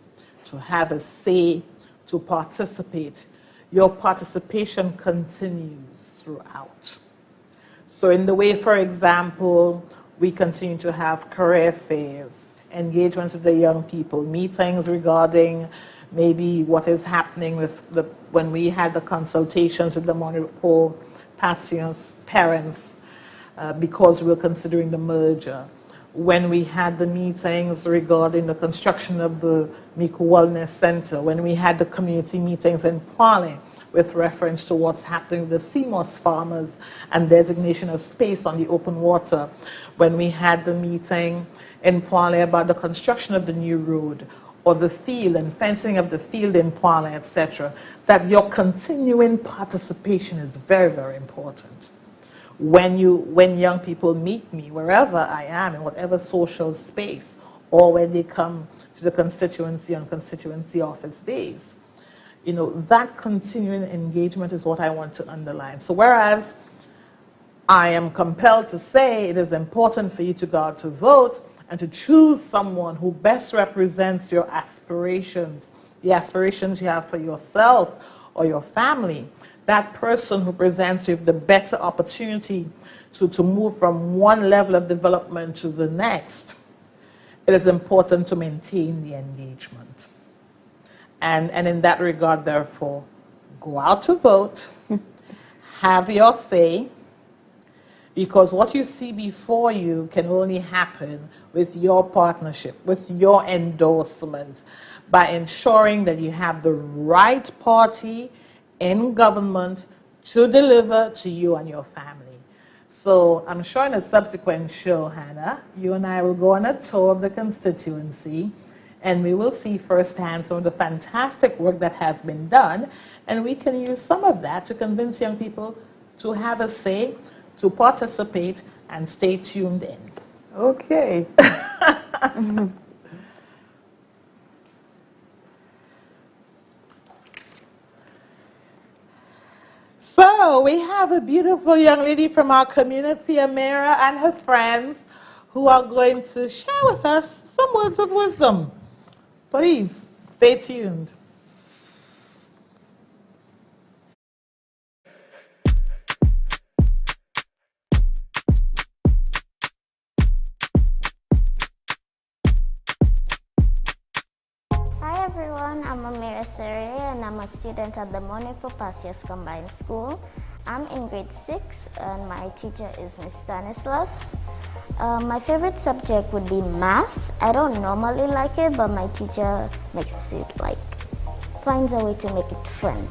to have a say, to participate, your participation continues throughout. So in the way, for example, we continue to have career fairs, engagements with the young people, meetings regarding maybe what is happening with when we had the consultations with the Monaco Patients parents because we were considering the merger, when we had the meetings regarding the construction of the Miku Wellness Center, when we had the community meetings in Pali with reference to what's happening with the CMOS farmers and designation of space on the open water, when we had the meeting in Pali about the construction of the new road, or the field and fencing of the field in Pali, etc., that your continuing participation is very, very important. When young people meet me, wherever I am, in whatever social space, or when they come to the constituency on constituency office days, you know, that continuing engagement is what I want to underline. So whereas I am compelled to say it is important for you to go out to vote and to choose someone who best represents your aspirations, the aspirations you have for yourself or your family, that person who presents you with the better opportunity to move from one level of development to the next, it is important to maintain the engagement. And in that regard, therefore, go out to vote, have your say, because what you see before you can only happen with your partnership, with your endorsement, by ensuring that you have the right party in government to deliver to you and your family. So I'm sure in a subsequent show, Hannah, you and I will go on a tour of the constituency, and we will see firsthand some of the fantastic work that has been done, and we can use some of that to convince young people to have a say, to participate, and stay tuned in. Okay. So we have a beautiful young lady from our community, Amira, and her friends, who are going to share with us some words of wisdom. Please, stay tuned. Hi everyone, I'm Amira Sere and I'm a student at the Monaco Patients Combined School. I'm in grade 6 and my teacher is Miss Stanislas. My favorite subject would be math. I don't normally like it, but my teacher makes it finds a way to make it fun.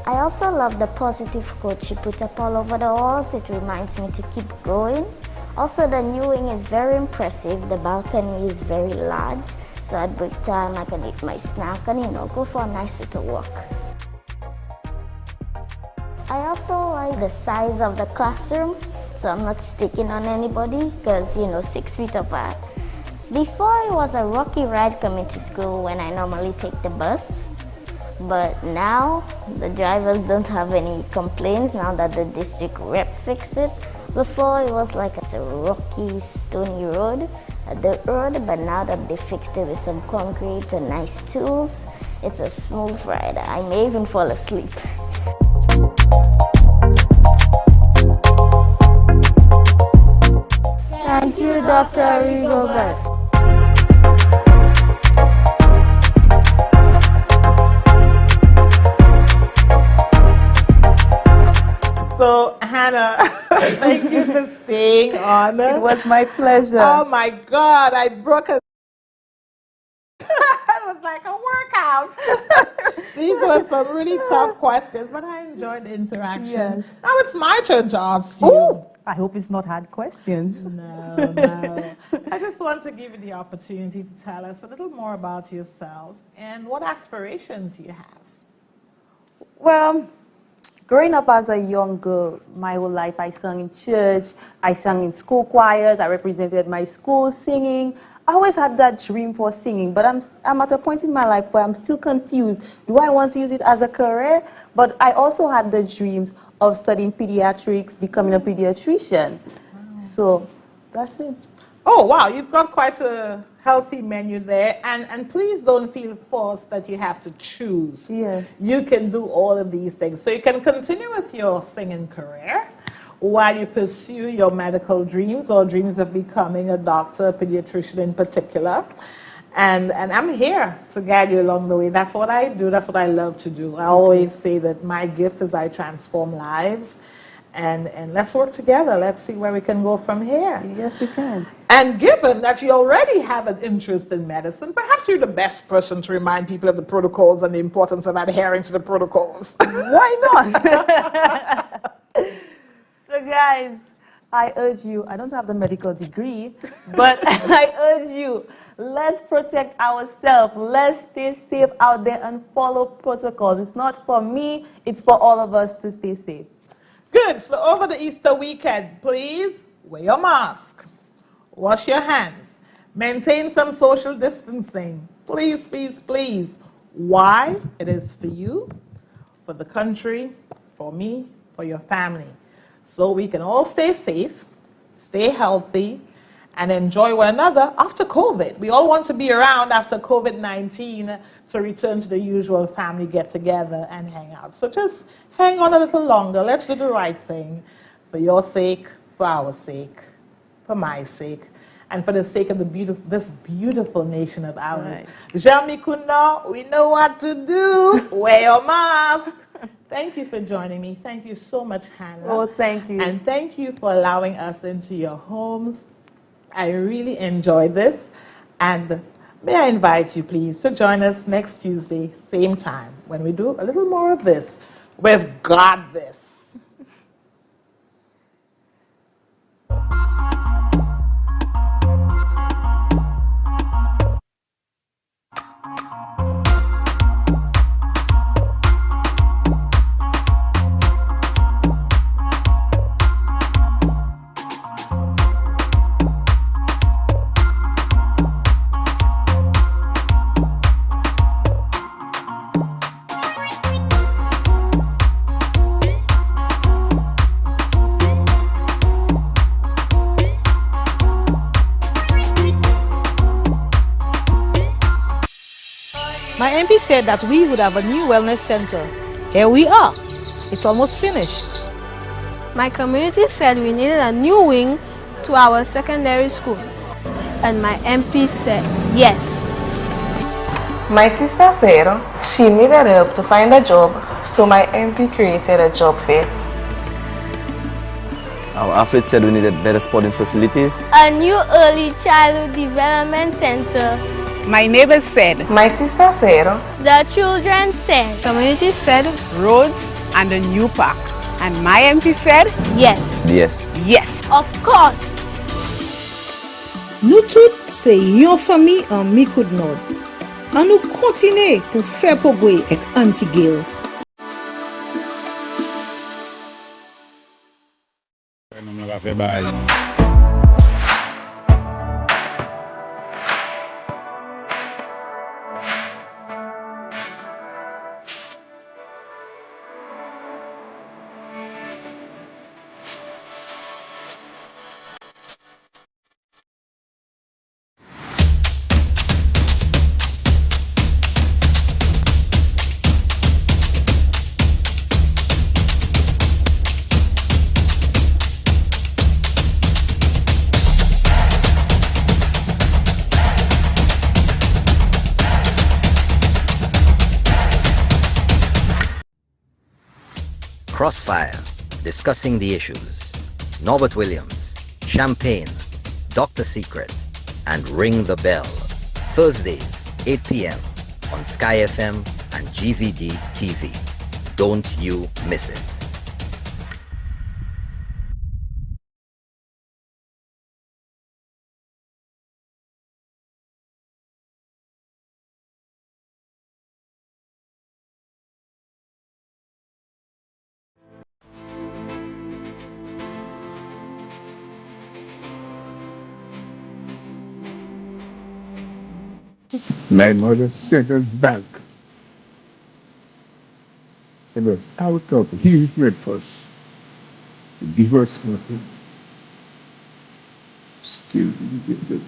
I also love the positive quote she put up all over the walls. It reminds me to keep going. Also, the new wing is very impressive. The balcony is very large. So at break time, I can eat my snack and, go for a nice little walk. I also like the size of the classroom, so I'm not sticking on anybody because, 6 feet apart. Before, it was a rocky ride coming to school when I normally take the bus. But now, the drivers don't have any complaints now that the district rep fixed it. Before, it was like a rocky, stony road. A dirt road, but now that they fixed it with some concrete and nice tools, it's a smooth ride. I may even fall asleep. Thank you, Dr. Rigobert. So, Hannah, thank you for staying on. It was my pleasure. Oh my God, I broke a. It was like a workout. These were some really tough questions, but I enjoyed the interaction. Yes. Now it's my turn to ask you. Ooh, I hope it's not hard questions. No. I just want to give you the opportunity to tell us a little more about yourself and what aspirations you have. Well, growing up as a young girl, my whole life I sang in church, I sang in school choirs, I represented my school singing. I always had that dream for singing, but I'm at a point in my life where I'm still confused. Do I want to use it as a career? But I also had the dreams of studying pediatrics, becoming a pediatrician. Wow. So that's it. Oh, wow, you've got quite a healthy menu there. And please don't feel forced that you have to choose. Yes. You can do all of these things. So you can continue with your singing career while you pursue your medical dreams or dreams of becoming a doctor, a pediatrician in particular. And I'm here to guide you along the way. That's what I do. That's what I love to do. I always say that my gift is I transform lives. And let's work together. Let's see where we can go from here. Yes, we can. And given that you already have an interest in medicine, perhaps you're the best person to remind people of the protocols and the importance of adhering to the protocols. Why not? So guys, I urge you, I don't have the medical degree, but I urge you, let's protect ourselves. Let's stay safe out there and follow protocols. It's not for me, it's for all of us to stay safe. Good. So over the Easter weekend, please wear your mask, wash your hands, maintain some social distancing. Please, please, please. Why? It is for you, for the country, for me, for your family. So we can all stay safe, stay healthy, and enjoy one another after COVID. We all want to be around after COVID-19 to return to the usual family get-together and hang out. So just hang on a little longer. Let's do the right thing for your sake, for our sake, for my sake, and for the sake of this beautiful nation of ours. Right. Jamie Kuna, we know what to do. Wear your mask. Thank you for joining me. Thank you so much, Hannah. Oh, thank you. And thank you for allowing us into your homes. I really enjoyed this. And may I invite you, please, to join us next Tuesday, same time, when we do a little more of this. We've got this. My MP said that we would have a new wellness center. Here we are. It's almost finished. My community said we needed a new wing to our secondary school. And my MP said yes. My sister said she needed help to find a job, so my MP created a job fair. Our athlete said we needed better sporting facilities. A new early childhood development center. My neighbors said, My sister said The children said, Community said roads and a new park. And my MP said, yes. Yes. yes. of course. Nou tout se yon fami an mi koud nod. An nou kontine pou fè pogwe ek Aunty Gale. Crossfire, discussing the issues. Norbert Williams, Champagne, Dr. Secret, and Ring the Bell. Thursdays, 8 p.m. on Sky FM and GVD TV. Don't you miss it. My mother sent us back. It was out of his purpose to give us something. Still didn't get it.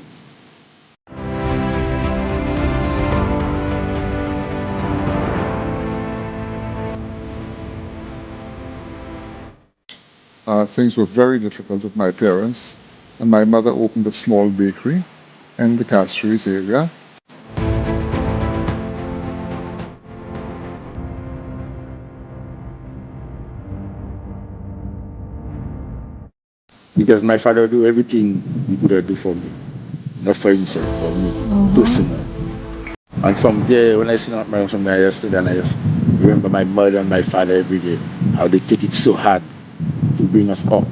Things were very difficult with my parents, and my mother opened a small bakery in the Castries area. Because my father do everything he could do for me, not for himself, for me, personally. And from there, when I sit up my from there yesterday, and I just remember my mother and my father every day, how they take it so hard to bring us up.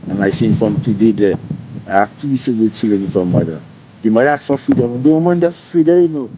And I think from today there, I have 3 single children from mother. The mother asks for freedom, don't want that freedom, you know.